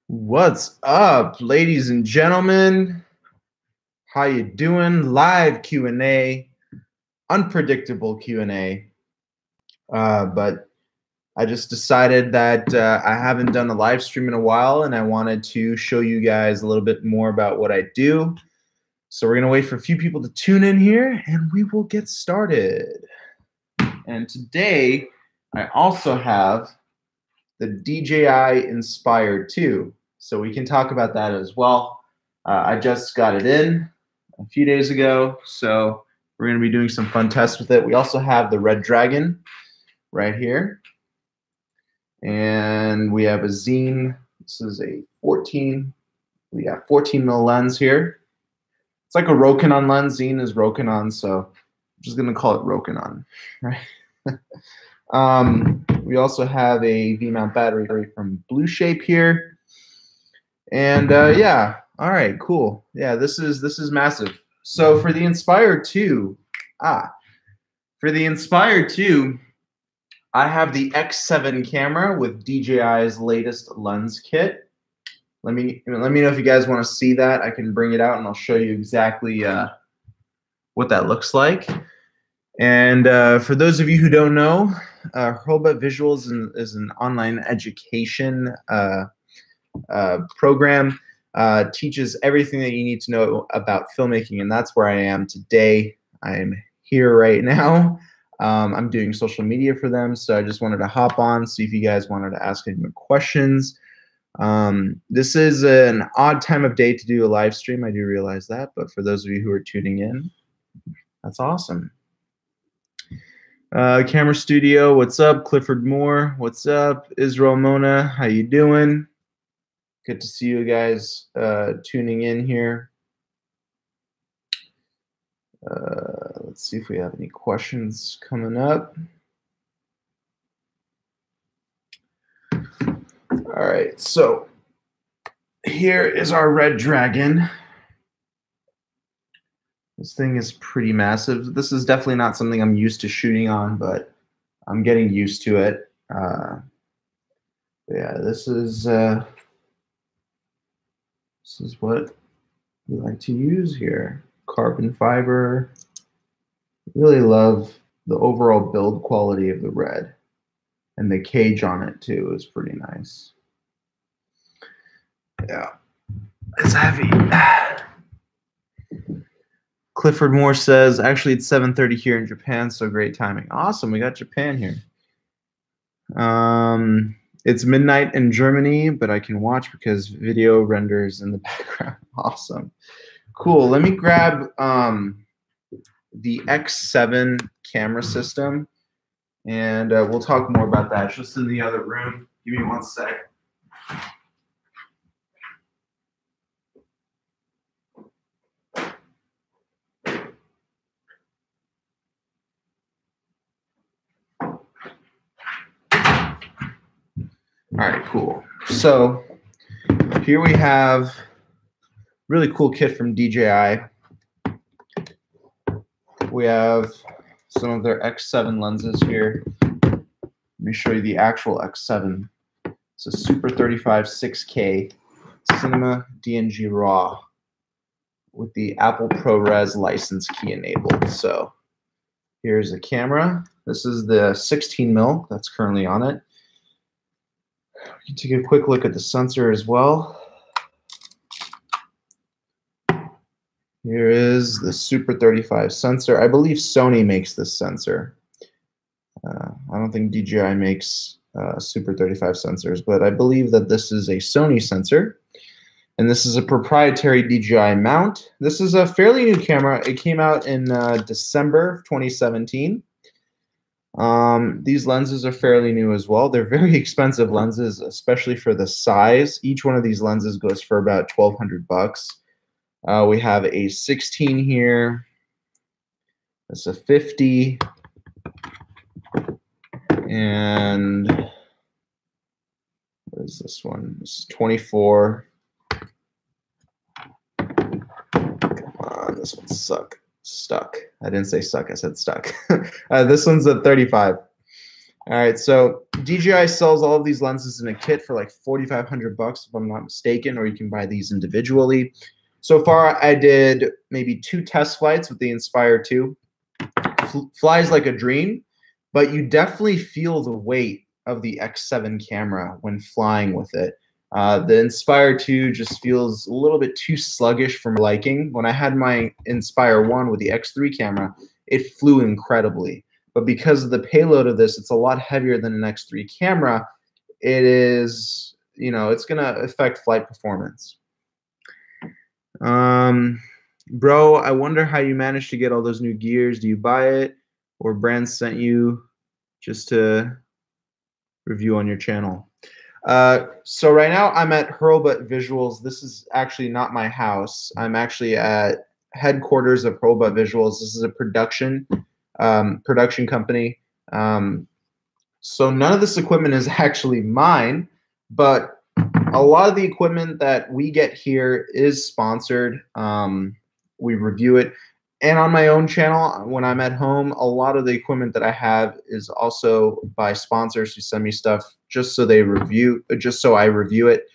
What's up, ladies and gentlemen? How you doing? Live Q&A, unpredictable Q&A. But I just decided that I haven't done a live stream in a while, and I wanted to show you guys a little bit more about what I do. So we're gonna wait for a few people to tune in here, and we will get started. And today, I also have the DJI Inspire 2. So we can talk about that as well. I just got it in a few days ago, so we're going to be doing some fun tests with it. We also have the Red Dragon right here. And we have a Zine. This is a 14. We got 14 mil lens here. It's like a Rokinon lens. Zine is Rokinon, so I'm just going to call it Rokinon, right? We also have a V-mount battery from Blue Shape here. And yeah, all right, cool. Yeah, this is massive. So for the Inspire 2, I have the X7 camera with DJI's latest lens kit. Let me know if you guys want to see that. I can bring it out and I'll show you exactly what that looks like. And for those of you who don't know, Hurlbut Visuals is an online education program. Teaches everything that you need to know about filmmaking, and that's where I am today. I'm here right now. I'm doing social media for them, so I just wanted to hop on, see if you guys wanted to ask any more questions. This is an odd time of day to do a live stream. I do realize that, but for those of you who are tuning in, that's awesome. Camera Studio, what's up? Clifford Moore, what's up? Israel Mona, how you doing? Good to see you guys tuning in here. Let's see if we have any questions coming up. All right, so here is our Red Dragon. This thing is pretty massive. This is definitely not something I'm used to shooting on, but I'm getting used to it. Yeah, this is what we like to use here. Carbon fiber. Really love the overall build quality of the Red. And the cage on it too is pretty nice. Yeah, it's heavy. Clifford Moore says, actually it's 7:30 here in Japan, so great timing. Awesome, we got Japan here. It's midnight in Germany, but I can watch because video renders in the background. Awesome. Cool. Let me grab the X7 camera system, and we'll talk more about that just in the other room. Give me one sec. All right, cool. So here we have really cool kit from DJI. We have some of their X7 lenses here. Let me show you the actual X7. It's a Super 35 6K Cinema DNG RAW with the Apple ProRes license key enabled. So here's the camera. This is the 16 mil that's currently on it. We can take a quick look at the sensor as well. Here is the Super 35 sensor. I believe Sony makes this sensor. I don't think DJI makes Super 35 sensors, but I believe that this is a Sony sensor. And this is a proprietary DJI mount. This is a fairly new camera. It came out in December 2017. These lenses are fairly new as well. They're very expensive lenses, especially for the size. Each one of these lenses goes for about $1,200. We have a 16 here. That's a 50. And what is this one? This is 24. Come on, this one's stuck. I didn't say suck, I said stuck. This one's a 35. All right, so DJI sells all of these lenses in a kit for like 4,500 bucks, if I'm not mistaken, or you can buy these individually. So far, I did maybe 2 test flights with the Inspire 2. Flies like a dream, but you definitely feel the weight of the X7 camera when flying with it. The Inspire 2 just feels a little bit too sluggish for my liking. When I had my Inspire 1 with the X3 camera, it flew incredibly. But because of the payload of this, it's a lot heavier than an X3 camera. It is, you know, it's going to affect flight performance. Bro, I wonder how you managed to get all those new gears. Do you buy it or brands sent you just to review on your channel? So right now I'm at Hurlbut Visuals. This is actually not my house. I'm actually at headquarters of Hurlbut Visuals. This is a production company. So none of this equipment is actually mine, but a lot of the equipment that we get here is sponsored. We review it. And on my own channel, when I'm at home, a lot of the equipment that I have is also by sponsors who send me stuff just so I review it.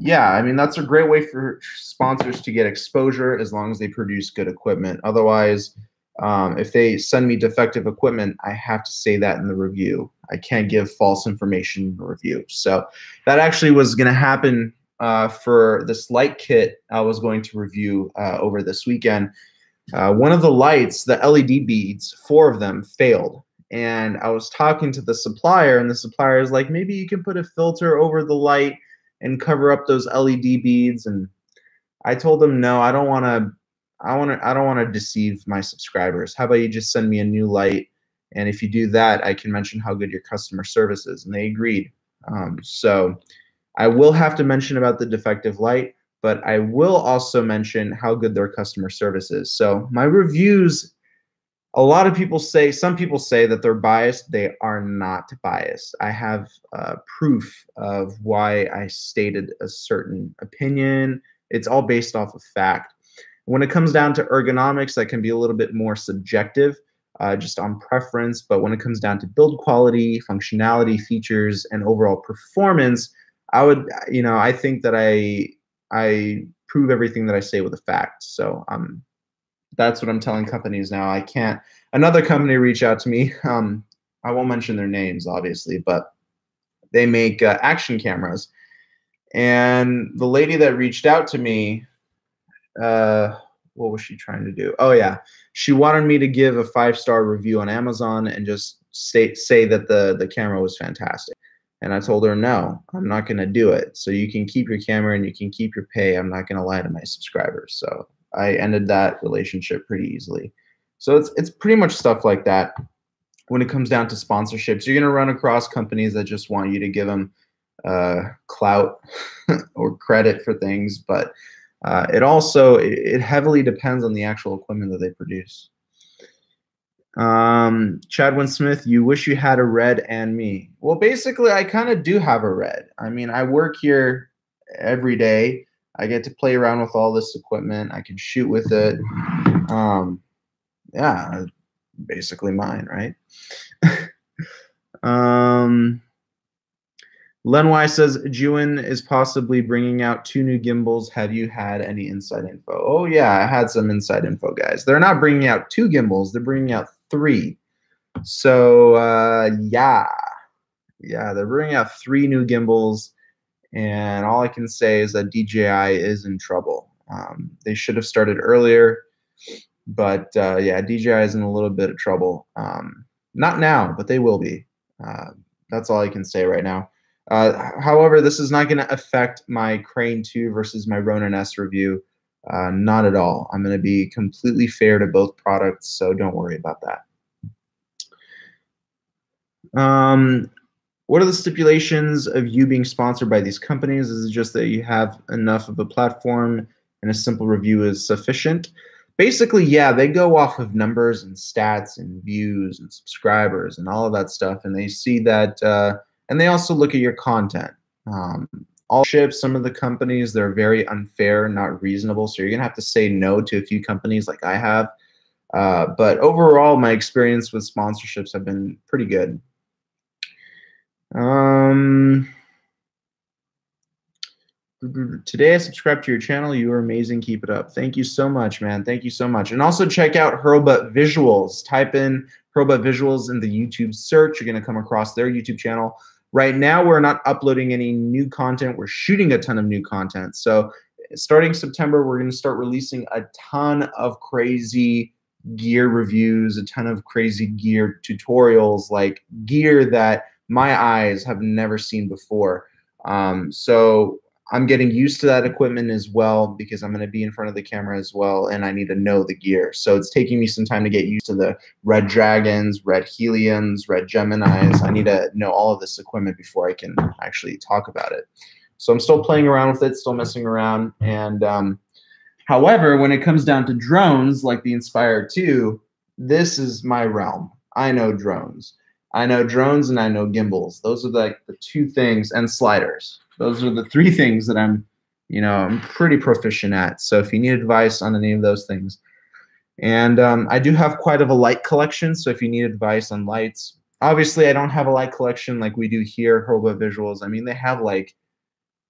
Yeah, I mean, that's a great way for sponsors to get exposure as long as they produce good equipment. Otherwise, if they send me defective equipment, I have to say that in the review. I can't give false information in the review. So that actually was going to happen for this light kit I was going to review over this weekend. One of the lights, the LED beads, 4 of them failed. And I was talking to the supplier, and the supplier is like, maybe you can put a filter over the light and cover up those LED beads. And I told them, no, I don't want to deceive my subscribers. How about you just send me a new light? And if you do that, I can mention how good your customer service is. And they agreed. So I will have to mention about the defective light, but I will also mention how good their customer service is. So my reviews, some people say that they're biased. They are not biased. I have proof of why I stated a certain opinion. It's all based off of fact. When it comes down to ergonomics, that can be a little bit more subjective, just on preference. But when it comes down to build quality, functionality, features, and overall performance, I think that I prove everything that I say with a fact. So that's what I'm telling companies now. I can't. Another company reached out to me. I won't mention their names, obviously, but they make action cameras. And the lady that reached out to me, what was she trying to do? Oh yeah, she wanted me to give a 5-star review on Amazon and just say that the camera was fantastic. And I told her, no, I'm not going to do it. So you can keep your camera and you can keep your pay. I'm not going to lie to my subscribers. So I ended that relationship pretty easily. So it's pretty much stuff like that. When it comes down to sponsorships, you're going to run across companies that just want you to give them clout or credit for things. But it heavily depends on the actual equipment that they produce. Chadwin Smith, you wish you had a Red and me. Well, basically, I kind of do have a Red. I mean, I work here every day. I get to play around with all this equipment. I can shoot with it. Yeah, basically mine, right? Lenwai says, Jewin is possibly bringing out 2 new gimbals. Have you had any inside info? Oh, yeah, I had some inside info, guys. They're not bringing out 2 gimbals. They're bringing out 3. So, yeah, they're bringing out 3 new gimbals. And all I can say is that DJI is in trouble. They should have started earlier. But, yeah, DJI is in a little bit of trouble. Not now, but they will be. That's all I can say right now. However, this is not going to affect my Crane 2 versus my Ronin S review. Not at all. I'm going to be completely fair to both products, so don't worry about that. What are the stipulations of you being sponsored by these companies? Is it just that you have enough of a platform and a simple review is sufficient? Basically, yeah, they go off of numbers and stats and views and subscribers and all of that stuff, and they see that, and they also look at your content. All ships, some of the companies, they're very unfair, not reasonable, so you're going to have to say no to a few companies like I have. But overall, my experience with sponsorships have been pretty good. Today I subscribed to your channel. You are amazing. Keep it up. Thank you so much, man. Thank you so much. And also check out Hurlbut Visuals. Type in Hurlbut Visuals in the YouTube search. You're going to come across their YouTube channel. Right now, we're not uploading any new content. We're shooting a ton of new content. So starting September, we're going to start releasing a ton of crazy gear reviews, a ton of crazy gear tutorials, like gear that my eyes have never seen before. So I'm getting used to that equipment as well because I'm going to be in front of the camera as well, and I need to know the gear. So it's taking me some time to get used to the Red Dragons, Red Heliums, Red Geminis. I need to know all of this equipment before I can actually talk about it. So I'm still playing around with it, still messing around. And however, when it comes down to drones like the Inspire 2, this is my realm. I know drones. I know drones and I know gimbals. Those are like the two things, and sliders. Those are the three things that I'm pretty proficient at. So if you need advice on any of those things. And I do have quite of a light collection. So if you need advice on lights, obviously I don't have a light collection like we do here at Hurlbut Visuals. I mean, they have like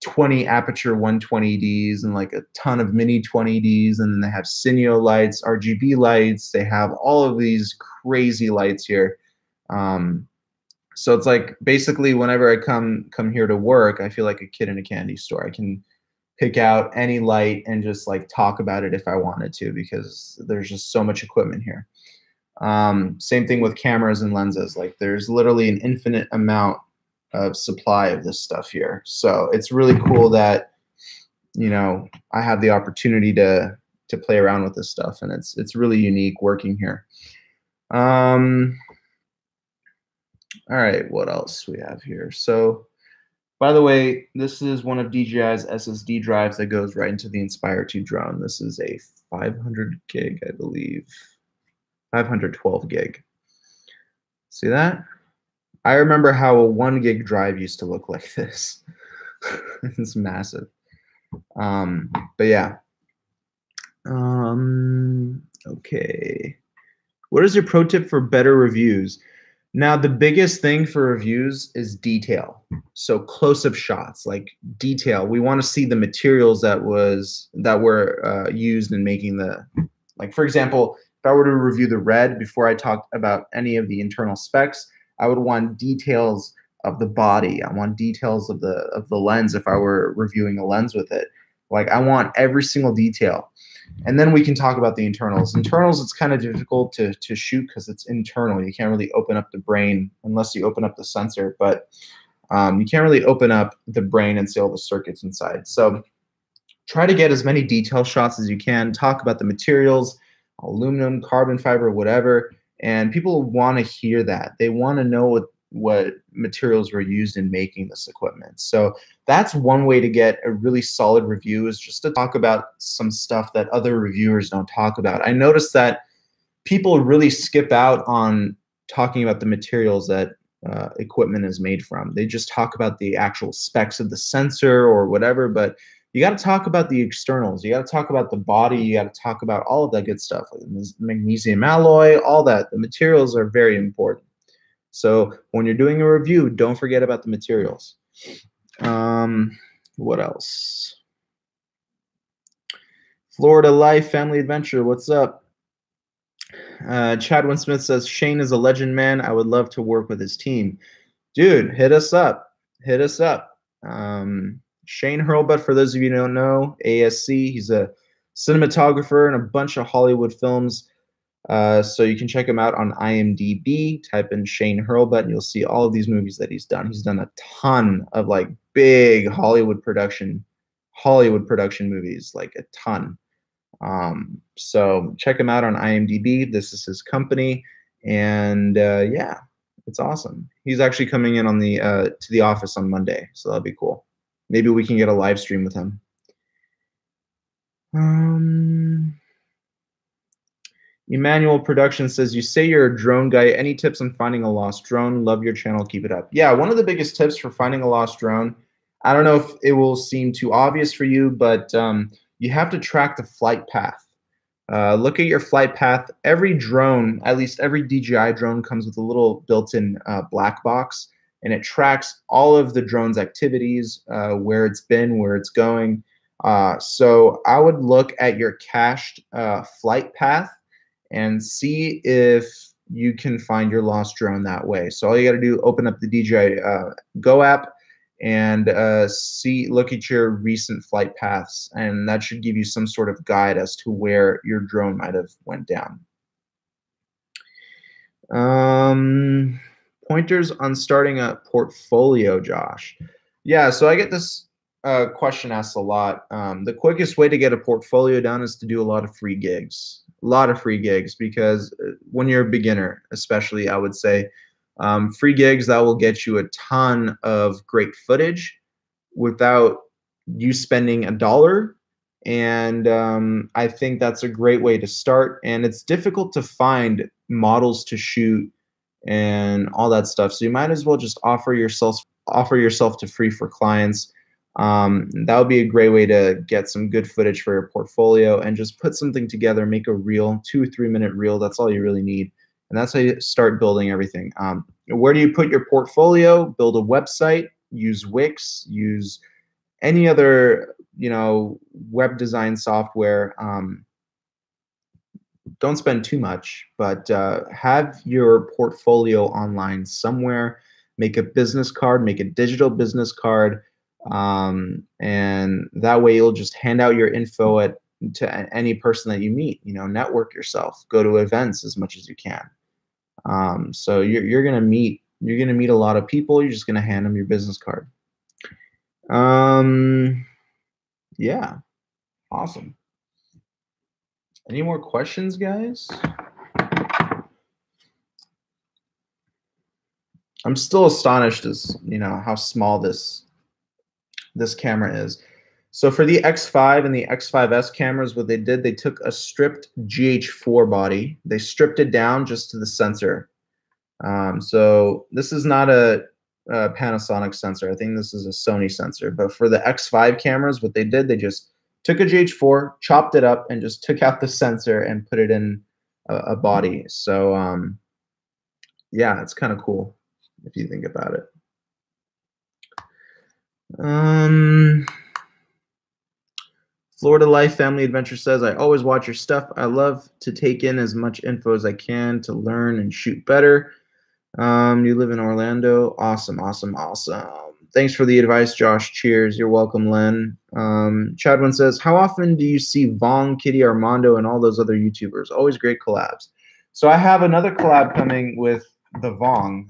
20 aperture 120Ds and like a ton of mini 20Ds. And then they have Cineo lights, RGB lights. They have all of these crazy lights here. So it's like basically whenever I come here to work, I feel like a kid in a candy store. I can pick out any light and just like talk about it if I wanted to because there's just so much equipment here. Same thing with cameras and lenses. Like there's literally an infinite amount of supply of this stuff here. So it's really cool that I have the opportunity to play around with this stuff, and it's really unique working here. All right, what else we have here? So, by the way, this is one of DJI's SSD drives that goes right into the Inspire 2 drone. This is a 500 gig, I believe, 512 gig. See that? I remember how a 1 gig drive used to look like this. It's massive. But yeah. Okay. What is your pro tip for better reviews? Now, the biggest thing for reviews is detail. So close-up shots, like detail. We want to see the materials that were used in making the, like for example, if I were to review the Red before I talked about any of the internal specs, I would want details of the body. I want details of the lens if I were reviewing a lens with it. Like I want every single detail. And then we can talk about the internals. Internals, it's kind of difficult to shoot because it's internal. You can't really open up the brain unless you open up the sensor. But you can't really open up the brain and see all the circuits inside. So try to get as many detail shots as you can. Talk about the materials, aluminum, carbon fiber, whatever. And people want to hear that. They want to know what materials were used in making this equipment. So that's one way to get a really solid review, is just to talk about some stuff that other reviewers don't talk about. I noticed that people really skip out on talking about the materials that equipment is made from. They just talk about the actual specs of the sensor or whatever, but you got to talk about the externals. You got to talk about the body. You got to talk about all of that good stuff, like magnesium alloy, all that. The materials are very important. So when you're doing a review, don't forget about the materials. What else? Florida Life Family Adventure, what's up? Chadwin Smith says, Shane is a legend, man. I would love to work with his team. Dude, hit us up. Hit us up. Shane Hurlbut, for those of you who don't know, ASC, he's a cinematographer in a bunch of Hollywood films. So you can check him out on IMDb. Type in Shane Hurlbut, and you'll see all of these movies that he's done. He's done a ton of like big Hollywood production movies, like a ton. So check him out on IMDb. This is his company, and yeah, it's awesome. He's actually coming in on the to the office on Monday, so that'll be cool. Maybe we can get a live stream with him. Emmanuel Production says, you say you're a drone guy. Any tips on finding a lost drone? Love your channel. Keep it up. Yeah, one of the biggest tips for finding a lost drone, I don't know if it will seem too obvious for you, but you have to track the flight path. Look at your flight path. Every drone, at least every DJI drone, comes with a little built-in black box. and it tracks all of the drone's activities, where it's been, where it's going. So I would look at your cached flight path and see if you can find your lost drone that way. So all you got to do, open up the DJI Go app and look at your recent flight paths, and that should give you some sort of guide as to where your drone might have went down. Pointers on starting a portfolio, Josh. Yeah, so I get this question asked a lot. The quickest way to get a portfolio done is to do a lot of free gigs. A lot of free gigs, because when you're a beginner, especially, I would say, free gigs, that will get you a ton of great footage without you spending a dollar. And I think that's a great way to start. And it's difficult to find models to shoot and all that stuff. So you might as well just offer yourself to free for clients. That would be a great way to get some good footage for your portfolio, and just put something together, make a reel, 2 or 3 minute reel. That's all you really need. And that's how you start building everything. Where do you put your portfolio? Build a website, use Wix, use any other, web design software. Don't spend too much, but have your portfolio online somewhere. Make a business card, make a digital business card, and that way you'll just hand out your info to any person that you meet. Network yourself, go to events as much as you can. So you're gonna meet a lot of people. You're just gonna hand them your business card. Yeah, awesome. Any more questions, guys? I'm still astonished as how small this camera is. So for the X5 and the X5S cameras, what they did, they took a stripped GH4 body, they stripped it down just to the sensor. So this is not a Panasonic sensor. I think this is a Sony sensor. But for the X5 cameras, what they did, they just took a GH4, chopped it up, and just took out the sensor and put it in a body. So yeah, it's kind of cool if you think about it. Florida Life Family Adventure says, I always watch your stuff. I love to take in as much info as I can to learn and shoot better. You live in Orlando. Awesome. Thanks for the advice, Josh. Cheers. You're welcome, Len. Chadwin says, how often do you see Vong, Kitty, Armando, and all those other YouTubers? Always great collabs. So I have another collab coming with the Vong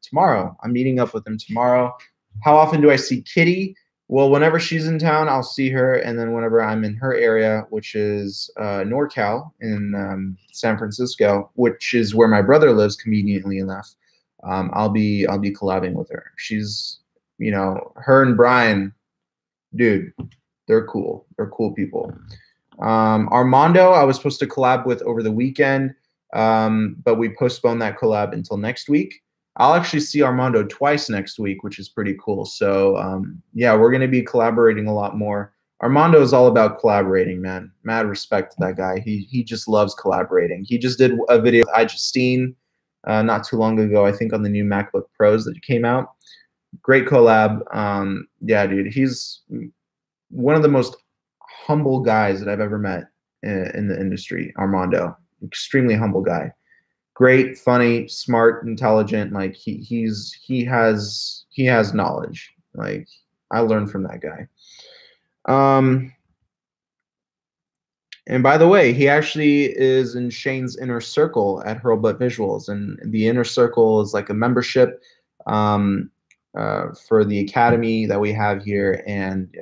tomorrow. I'm meeting up with them tomorrow. How often do I see Kitty? Well, whenever she's in town, I'll see her. And then whenever I'm in her area, which is NorCal in San Francisco, which is where my brother lives conveniently enough, I'll be collabing with her. She's, her and Brian, dude, they're cool. They're cool people. Armando, I was supposed to collab with over the weekend, but we postponed that collab until next week. I'll actually see Armando twice next week, which is pretty cool. So yeah, we're going to be collaborating a lot more. Armando is all about collaborating, man. Mad respect to that guy. He just loves collaborating. He just did a video with Justine not too long ago, I think on the new MacBook Pros that came out. Great collab. Yeah, dude, he's one of the most humble guys that I've ever met in the industry, Armando. Extremely humble guy. Great, funny, smart, intelligent. Like he has knowledge. Like I learned from that guy. And by the way, he actually is in Shane's inner circle at Hurlbut Visuals, and the inner circle is like a membership for the academy that we have here, and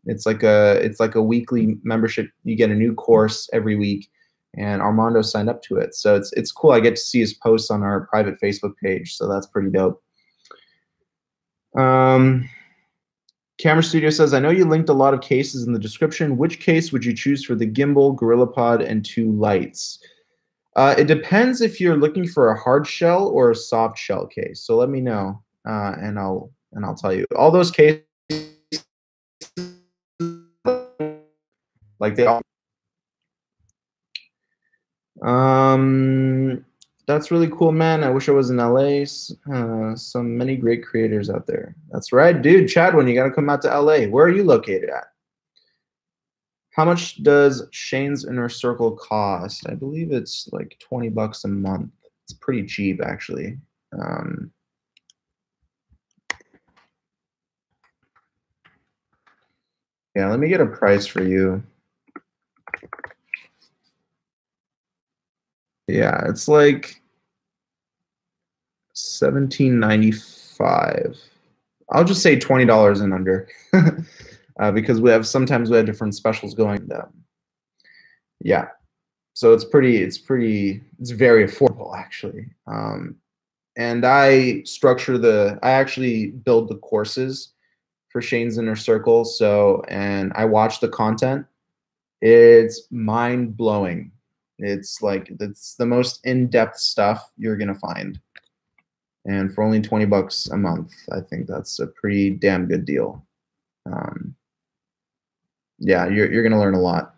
it's like a weekly membership. You get a new course every week. And Armando signed up to it. So it's cool. I get to see his posts on our private Facebook page. So that's pretty dope. Camera Studio says, I know you linked a lot of cases in the description. Which case would you choose for the gimbal, GorillaPod, and 2 lights? It depends if you're looking for a hard shell or a soft shell case. So let me know, and I'll tell you. All those cases, like they all. That's really cool, man. I wish I was in LA. So many great creators out there. That's right, dude. Chadwin, you got to come out to LA. Where are you located at? How much does Shane's Inner Circle cost? I believe it's like 20 bucks a month. It's pretty cheap, actually. Yeah, let me get a price for you. Yeah, it's like $17.95. I'll just say $20 and under, because sometimes we have different specials going. Yeah, so it's very affordable actually. And I actually build the courses for Shane's Inner Circle. And I watch the content. It's mind blowing. It's the most in-depth stuff you're gonna find. And for only 20 bucks a month, I think that's a pretty damn good deal. Yeah, you're gonna learn a lot.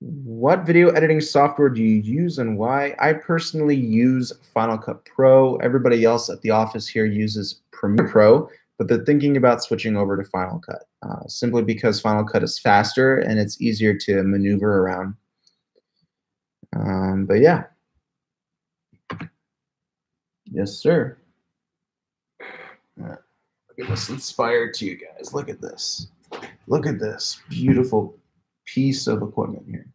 What video editing software do you use and why? I personally use Final Cut Pro. Everybody else at the office here uses Premiere Pro, but they're thinking about switching over to Final Cut, simply because Final Cut is faster and it's easier to maneuver around. But yeah. Yes, sir. Look at this Inspire to you guys. Look at this. Look at this beautiful piece of equipment here.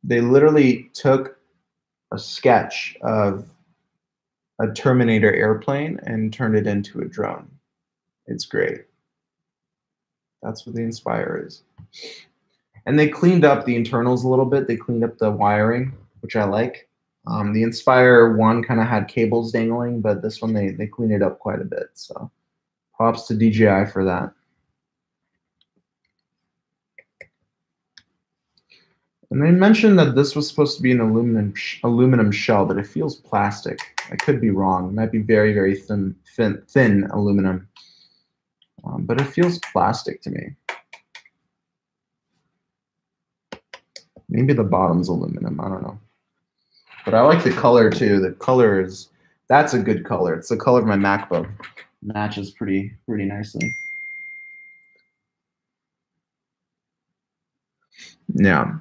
They literally took a sketch of a Terminator airplane and turned it into a drone. It's great. That's what the Inspire is. And they cleaned up the internals a little bit. They cleaned up the wiring, which I like. The Inspire one kind of had cables dangling, but this one they cleaned it up quite a bit. So props to DJI for that. And they mentioned that this was supposed to be an aluminum shell, but it feels plastic. I could be wrong. It might be very, very thin aluminum, but it feels plastic to me. Maybe the bottom's aluminum. I don't know. But I like the color too. The color that's a good color. It's the color of my MacBook. Matches pretty nicely. Yeah.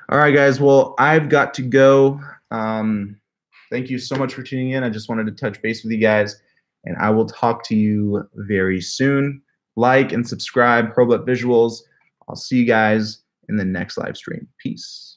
All right, guys. Well, I've got to go. Thank you so much for tuning in. I just wanted to touch base with you guys, and I will talk to you very soon. Like and subscribe, Hurlbut Visuals. I'll see you guys in the next live stream. Peace.